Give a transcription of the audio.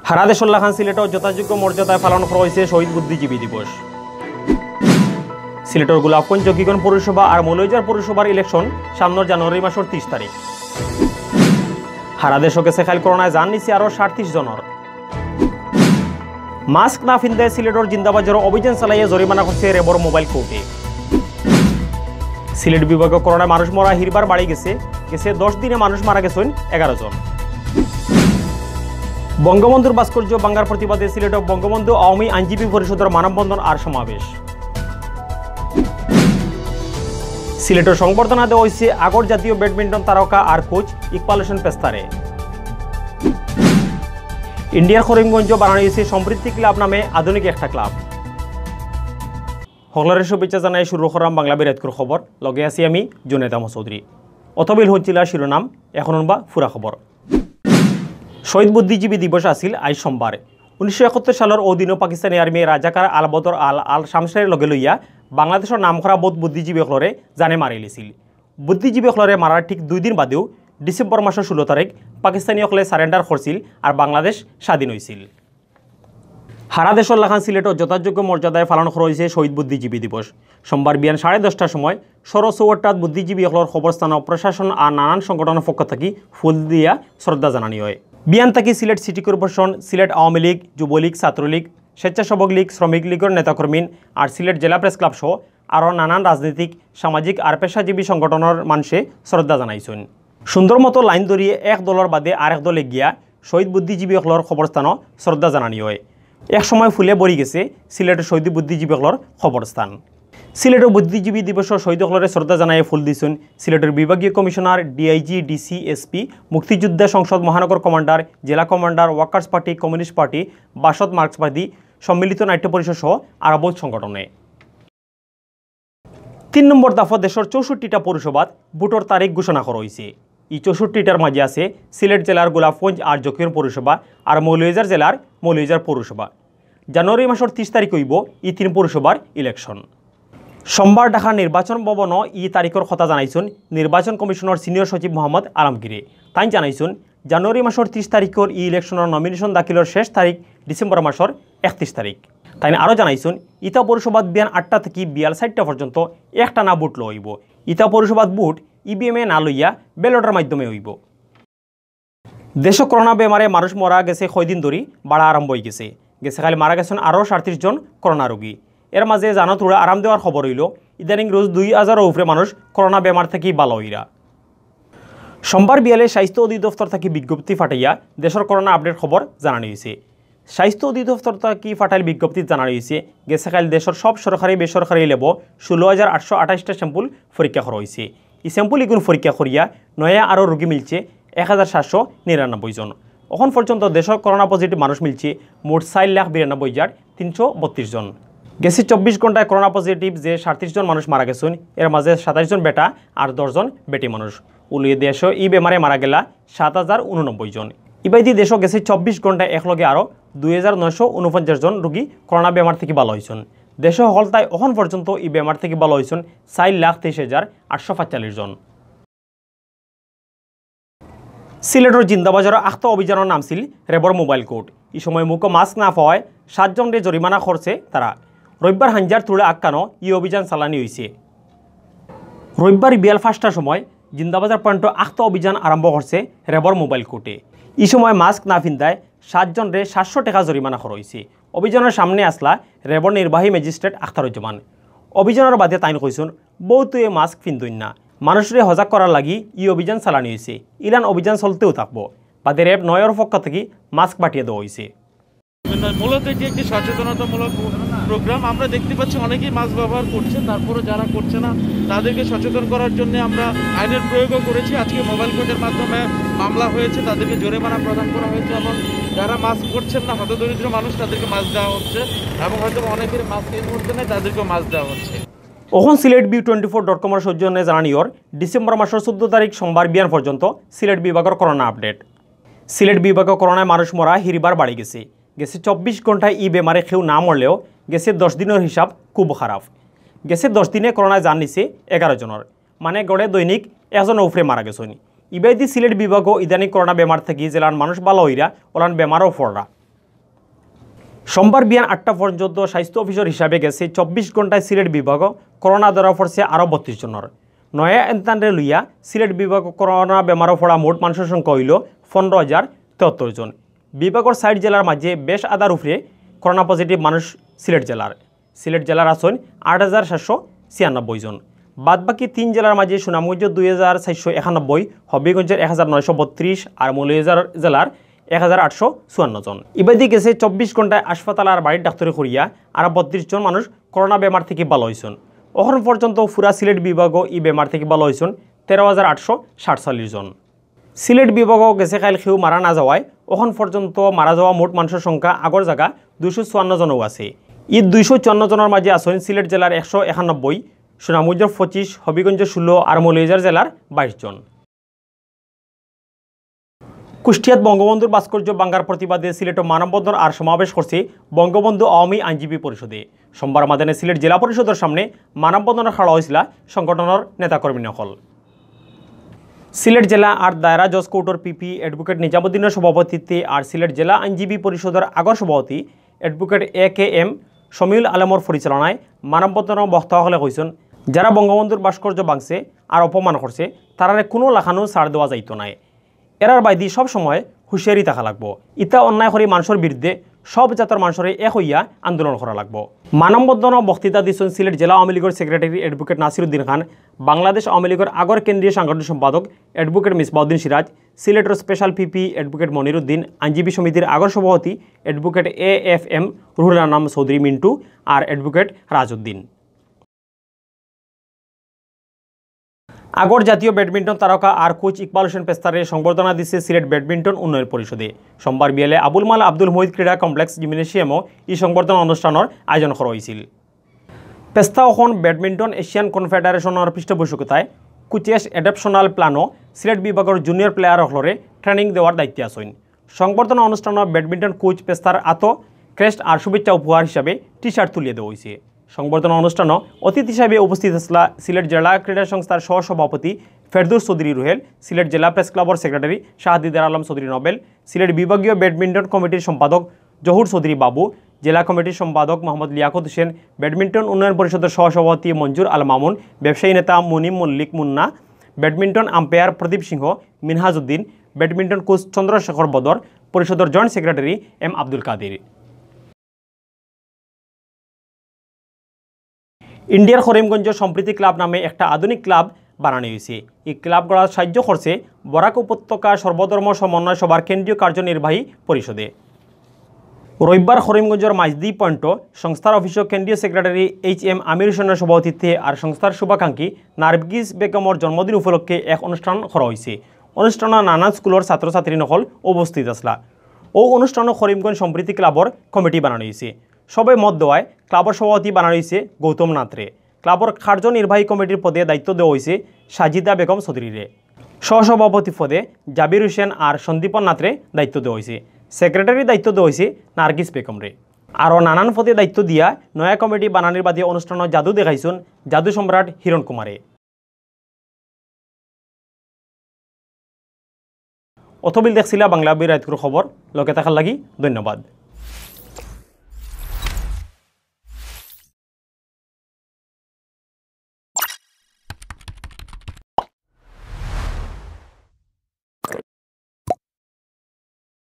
সারা দেশের লাখান সিলেটত যথাযোগ্য মর্যাদায় পালন করা হয়েছে শহীদ বুদ্ধিজীবী দিবস। সিলেটের গোলাপগঞ্জ জকিগঞ্জ পৌরসভা আর মৌলভীবাজার পৌরসভার ইলেকশন সামনের জানুয়ারি মাসের 30 তারিখ। সারা দেশে গেছে খাইল করোনায় জান নিছে আরও 37 জনের। মাস্ক না পিন্ধে সিলেটের জিন্দাবাজার অভিযান চালাইয়ে জরিমানা করছে রেবর মোবাইল কোর্টে। সিলেট বিভাগে করোনায় মানুষ মরা হিরবার বাড়ি গেছে 10 দিনে মানুষ মারা গেছেন 11 জন। বঙ্গবন্ধুর ভাস্কর্য ভাঙ্গার প্রতিবাদে সিলেটে বঙ্গবন্ধু আওয়ামী আইনজীবী পরিষদের মানববন্ধন আর সমাবেশ। সিলেটের সংবর্ধনা দেওয়া হয়েছে আগর জাতীয় ব্যাডমিন্টন তারকা আর কোচ ইকবাল হোসেন পেস্তারে। ইন্ডিয়ার করিমগঞ্জ বানানো হয়েছে সমৃদ্ধি ক্লাব নামে আধুনিক একটা ক্লাব। হংলারের শুভেচ্ছা জানাই শুরু করাম বাংলাভিউটভি খবর। লগে আছি আমি জুনেদ আহমদ চৌধুরী। অতবিল হচ্ছিল শিরোনাম, এখন বা ফুরা খবর। শহীদ বুদ্ধিজীবী দিবস আছিল আজ সোমবার। 1971 সালের অধীন পাকিস্তানি আর্মি রাজাকার আল বদর আল শামসের লগে লইয়া বাংলাদেশের নামকরা বোধ বুদ্ধিজীবীসকলরে জানে মারি লিছিল। বুদ্ধিজীবীসকলরে মারার ঠিক 2 দিন বাদেও ডিসেম্বর মাসের 16 তারিখ পাকিস্তানীসকলে সারেন্ডার করছিল আর বাংলাদেশ স্বাধীন হয়েছিল। সারা দেশের লাখান সিলেটত যথাযোগ্য মর্যাদায় পালন করা হয়েছে শহীদ বুদ্ধিজীবী দিবস। সোমবার বিয়ান 10:30টার সময় সরচৌয়াট্টাত বুদ্ধিজীবীসকলের খবরস্থান প্রশাসন আর নানান সংগঠনের পক্ষ থেকে ফুল দিয়া শ্রদ্ধা জানানি হয়। বিয়ান থাকি সিলেট সিটি কর্পোরেশন, সিলেট আওয়ামী লীগ, যুবলীগ, ছাত্রলীগ, স্বেচ্ছাসেবক লীগ, শ্রমিক লীগের নেতাকর্মী আর সিলেট জেলা প্রেস ক্লাব সহ আরও নানান রাজনৈতিক, সামাজিক আর পেশাজীবী সংগঠনের মানুষে শ্রদ্ধা জানাইছেন। সুন্দর মতো লাইন ধরিয়ে এক দলের বাদে আরেক দলে গিয়া শহীদ বুদ্ধিজীবীসকলের খবরস্থানও শ্রদ্ধা জানানি হয়। এক সময় ফুলে ভরি গেছে সিলেটের শহীদ বুদ্ধিজীবীসকলের খবরস্থান। সিলেটের বুদ্ধিজীবী দিবসের শহীদসকলরে শ্রদ্ধা জানাই ফুল দিয়েছেন সিলেটের বিভাগীয় কমিশনার, ডিআইজি, ডিসি, এসপি, মুক্তিযোদ্ধা সংসদ মহানগর কমান্ডার, জেলা commander, Workers Party, Communist Party, Basad মার্ক্সবাদী, সম্মিলিত নাট্য পরিষদ সহ আরও বহু সংগঠনে। 3 নম্বর দফা দেশের 64টা পৌরসভাত ভোটের তারিখ ঘোষণা করা হয়েছে। এই 64টার মাঝে আছে সিলেট জেলার গোলাপগঞ্জ আর জকিগঞ্জ পৌরসভা আর মৌলভীবাজার জেলার মৌলভীবাজার পৌরসভা। জানুয়ারি মাসের 30 তারিখ হইব এই 3 পৌরসভার ইলেকশন। সোমবার ঢাকার নির্বাচন ভবনও এই তারিখের কথা জানাইছেন নির্বাচন কমিশনের সিনিয়র সচিব মোহাম্মদ আলমগীরে। তাই জানাইছেন জানুয়ারি মাসের 30 তারিখের এই ইলেকশনের নমিনেশন দাখিলের শেষ তারিখ ডিসেম্বর মাসের 31 তারিখ। তাই আরও জানাইছেন ইটা পৌরসভাত বিয়ান 8টা থেকে বিয়াল 4টা পর্যন্ত একটানা ভোট লইব। ইটা পৌরসভাত ভোট ইভিএমে না লইয়া ব্যালটের মাধ্যমে হইব। দেশ করোনা বেমারে মানুষ মরা গেছে কয়দিন ধরে বাড়া আরম্ভ হয়ে গেছে। খালি মারা গেছেন আরও 37 জন করোনা রোগী। এর মাঝে জানো থোড়া আরাম দেওয়ার খবর হইল ইদানিং রোজ 2000 উপরে মানুষ করোনা বেমার থেকে ভালো হইরা। সোমবার বিয়ালে স্বাস্থ্য অধিদপ্তর থেকে বিজ্ঞপ্তি ফাটাইয়া দেশের করোনা আপডেট খবর জানানো হয়েছে। স্বাস্থ্য অধিদপ্তর থেকে ফাটাইল বিজ্ঞপ্তি জানানো হয়েছে গেছেকাল দেশের সব সরকারি বেসরকারি লেব 16,828টা স্যাম্পল পরীক্ষা করা হয়েছে। এই স্যাম্পল এগুলো পরীক্ষা করিয়া নয়া আরও রোগী মিলছে 1799 জন। এখন পর্যন্ত দেশের করোনা পজিটিভ মানুষ মিলছে মোট 4,92,332 জন। গেছে 24 ঘন্টায় করোনা পজিটিভ যে 37 জন মানুষ মারা গেছেন, এর মাঝে 27 জন বেটা আর 10 জন বেটি মানুষ। উলিয়ে দেশ এই বেমারে মারা গেলা 7,089 জন। ইবাইদি দেশ গেছে 24 ঘন্টায় একলগে আরও 2,949 জন রোগী করোনা বেমার থেকে ভালো হয়েছেন। দেশ হলতায় এখন পর্যন্ত এই বেমার থেকে ভালো হয়েছেন 4,23,845 জন। সিলেটের জিন্দাবাজারের আখতা অভিযানের নাম ছিল রেবর মোবাইল কোর্ট। এই সময় মুখো মাস্ক না পাওয়ায় 7 জনরে জরিমানা করছে তারা। রবিবার হাঞ্জার তুলে আক্কানো এই অভিযান চালানি হয়েছে। রবিবার বিয়াল 5টার সময় জিন্দাবাজার পয়েন্ট আখতা অভিযান আরম্ভ করছে রেবর মোবাইল কোর্টে। এই সময় মাস্ক না পিন্ধায় 7 জনরে 700 টাকা জরিমানা করা হয়েছে। অভিযানের সামনে আসলা রেবর নির্বাহী ম্যাজিস্ট্রেট আখতারুজ্জামান। অভিযানের বাদে তাইন কইছেন বহুতে মাস্ক পিন্ধুন না, মানুষরে সজাগ করার লাগি এই অভিযান চালানি হয়েছে। ইলান অভিযান চলতেও থাকবো। বাদে রেব 9 পক্ষ থেকে মাস্ক পাঠিয়ে দেওয়া হয়েছে। মূলত এটি একটি সচেতনতামূলক প্রোগ্রাম। আমরা দেখতে পাচ্ছি অনেকেই মাস্ক ব্যবহার করছে, তারপরে যারা করছে না তাদেরকে সচেতন করার জন্য আমরা আইনের প্রয়োগও করেছি। আজকে মোবাইল কোর্টের মাধ্যমে মামলা হয়েছে, তাদেরকে জরিমানা প্রদান করা হয়েছে এবং যারা মাস্ক করছেন না হতদরিদ্র মানুষ তাদেরকে মাস্ক দেওয়া হচ্ছে এবং হয়তো অনেকের মাস্ক এই মুহূর্তে নেই তাদেরকেও মাস্ক দেওয়া হচ্ছে। এখন সিলেট view24.com সৌজন্যে জানানিওর ডিসেম্বর মাসের 14 তারিখ সোমবার বিয়ান পর্যন্ত সিলেট বিভাগের করোনা আপডেট। সিলেট বিভাগে করোনায় মানুষ মরা হিরিবার বাড়ি গেছে। গেছে 24 ঘন্টায় ই বেমারে কেউ না মরলেও গেছে 10 দিনের হিসাব খুব খারাপ। গেছে 10 দিনে করোনায় জান নিছে 11 জনের, মানে গড়ে দৈনিক একজন উপরে মারা গেছেন। ইবাইদি সিলেট বিভাগও ইদানিং করোনা বেমার থেকে জেলার মানুষ ভালো হইরা ওলান বেমারও ফররা। সোমবার বিয়ান 8টা পর্যন্ত স্বাস্থ্য অফিসার হিসাবে গেছে 24 ঘন্টায় সিলেট বিভাগ করোনা ধরা পড়ছে আরও 32 জনের। নয়া এন্তানরে লইয়া সিলেট বিভাগ করোনা বেমারও পড়া মোট মানুষের সংখ্যা হইল 15,073 জন। বিভাগের 60 জেলার মাঝে বেশ আদার উপরে করোনা পজিটিভ মানুষ সিলেট জেলার আছেন 8,796 জন। বাদবাকি 3 জেলার মাঝে সুনামগঞ্জ 2,491, হবিগঞ্জের 1,932 আর মৌলভীবাজার জেলার 1,854 জন। ইবাদি গেছে 24 ঘন্টায় হাসপাতাল আর বাড়ির ডাক্তারে করিয়া আর 32 জন মানুষ করোনা বেমার থেকে ভালো হয়েছেন। এখন পর্যন্ত পুরা সিলেট বিভাগও এই বেমার থেকে ভালো হয়েছেন 13,847 জন। সিলেট বিভাগও গেছে কাল কেউ মারা না যাওয়ায় এখন পর্যন্ত মারা যাওয়া মোট মানুষের সংখ্যা আগর জায়গা 254 জনও আছে। এই 254 জনের মাঝে আছেন সিলেট জেলার 191, সুনামগঞ্জের 25, হবিগঞ্জের 16 আর মৌলভীবাজার জেলার 22 জন। কুষ্টিয়াত বঙ্গবন্ধুর ভাস্কর্য ভাঙ্গার প্রতিবাদে সিলেট মানববন্ধন আর সমাবেশ করছে বঙ্গবন্ধু আওয়ামী আইনজীবী পরিষদে। সোমবার মাদানে সিলেট জেলা পরিষদের সামনে মানববন্ধনের খাড়া হয়েছিল সংগঠনের নেতাকর্মীসকল। সিলেট জেলা আর দায়রা জজ কোর্টের পিপি অ্যাডভোকেট নিজামুদ্দিনের সভাপতিত্বে আর সিলেট জেলা আইনজীবী পরিষদের আগর সভাপতি অ্যাডভোকেট AKM শমিউল আলমর পরিচালনায় মানববন্ধনের বক্তাসকলে কইছেন, যারা বঙ্গবন্ধুর ভাস্কর্য ভাঙছে আর অপমান করছে তারারে কোনো লাখানো ছাড় দেওয়া যাইতো নাই। এরার বাইদি সব সময় হুঁশিয়ারি থাকা লাগবো। ইতা অন্যায় করে মানুষের বিরুদ্ধে সব জাতের মানুষের এক হইয়া আন্দোলন করা লাগবো। মানববন্ধন বক্তৃতা দিচ্ছেন সিলেট জেলা আওয়ামী লীগের সেক্রেটারি অ্যাডভোকেট নাসিরউদ্দিন খান, বাংলাদেশ আওয়ামী লীগের আগর কেন্দ্রীয় সাংগঠনিক সম্পাদক অ্যাডভোকেট মিসবাউদ্দিন সিরাজ, সিলেটের স্পেশাল পিপি অ্যাডভোকেট মনির উদ্দিন, আইনজীবী সমিতির আগর সভাপতি অ্যাডভোকেট AFM রুহুল আনাম চৌধুরী মিন্টু আর অ্যাডভোকেট রাজউদ্দিন। আগর জাতীয় ব্যাডমিন্টন তারকা আর কোচ ইকবাল হোসেন পেস্তারের সংবর্ধনা দিচ্ছে সিলেট ব্যাডমিন্টন উন্নয়ন পরিষদে। সোমবার বিয়েলে আবুল মাল আব্দুল মুহিত ক্রীড়া কমপ্লেক্স জিমনেশিয়ামও এই সংবর্ধনা অনুষ্ঠানের আয়োজন করা হয়েছিল। পেস্তা এখন ব্যাডমিন্টন এশিয়ান কনফেডারেশনের পৃষ্ঠপোষকতায় কোচেস এডাপশনাল প্ল্যানও সিলেট বিভাগের জুনিয়র প্লেয়ারসকলরে ট্রেনিং দেওয়ার দায়িত্বে আছেন। সংবর্ধনা অনুষ্ঠানের ব্যাডমিন্টন কোচ পেস্তার ক্রেস্ট আর শুভেচ্ছা উপহার হিসাবে টি-শার্ট তুলিয়ে দেওয়া হয়েছে। সংবর্ধনা অনুষ্ঠানও অতিথি হিসাবে উপস্থিত আসলা সিলেট জেলা ক্রীড়া সংস্থার সহসভাপতি ফেরদৌস চৌধুরী রুহেল, সিলেট জেলা প্রেস ক্লাবের সেক্রেটারি শাহাদিদার আলম চৌধুরী নোবেল, সিলেট বিভাগীয় ব্যাডমিন্টন কমিটির সম্পাদক জহুর চৌধুরী বাবু, জেলা কমিটির সম্পাদক মোহাম্মদ লিয়াকত হোসেন, ব্যাডমিন্টন উন্নয়ন পরিষদের সহসভাপতি মঞ্জুর আল মামুন, ব্যবসায়ী নেতা মুনিম মল্লিক মুন্না, ব্যাডমিন্টন আম্পায়ার প্রদীপ সিংহ, মিনহাজউদ্দিন, ব্যাডমিন্টন কোচ চন্দ্রশেখর বদর, পরিষদের joint secretary M Abdul Kadir. ইন্ডিয়ার করিমগঞ্জ সম্প্রীতি ক্লাব নামে একটা আধুনিক ক্লাব বানানো হয়েছে। এই ক্লাব গড়ার সাহায্য করছে বরাক উপত্যকা সর্বধর্ম সমন্বয় সভার কেন্দ্রীয় কার্যনির্বাহী পরিষদে। রবিবার করিমগঞ্জের মাইজদি পয়েন্ট সংস্থার অফিসে কেন্দ্রীয় সেক্রেটারি HM আমির হোসেনের সভাপতিত্বে আর সংস্থার শুভাকাঙ্ক্ষী নার্গিস বেগমের জন্মদিন উপলক্ষে এক অনুষ্ঠান করা হয়েছে। অনুষ্ঠানে নানান স্কুলের ছাত্রছাত্রী নকল উপস্থিত আসলা। ও অনুষ্ঠানে করিমগঞ্জ সম্প্রীতি ক্লাবর কমিটি বানানো হয়েছে। সবাই মত দেওয়ায় ক্লাবর সভাপতি বানানো হয়েছে গৌতম নাথরে। ক্লাবর কার্যনির্বাহী কমিটির পদে দায়িত্ব দেওয়া হয়েছে সাজিদা বেগম চৌধুরীরে। সহসভাপতি পদে জাবির হোসেন আর সন্দীপন নাথরে দায়িত্ব দেওয়া হয়েছে। সেক্রেটারির দায়িত্ব দেওয়া হয়েছে নার্গিস বেগমরে। আরও নানান পদে দায়িত্ব দিয়া নয়া কমিটি বানানির বাদে অনুষ্ঠানত জাদু দেখাইছেন জাদু সম্রাট হিরণ কুমারে। অথবিল দেখছিলা বাংলাবীর রাইতকুর খবর। লগে থাকার লাগি ধন্যবাদ।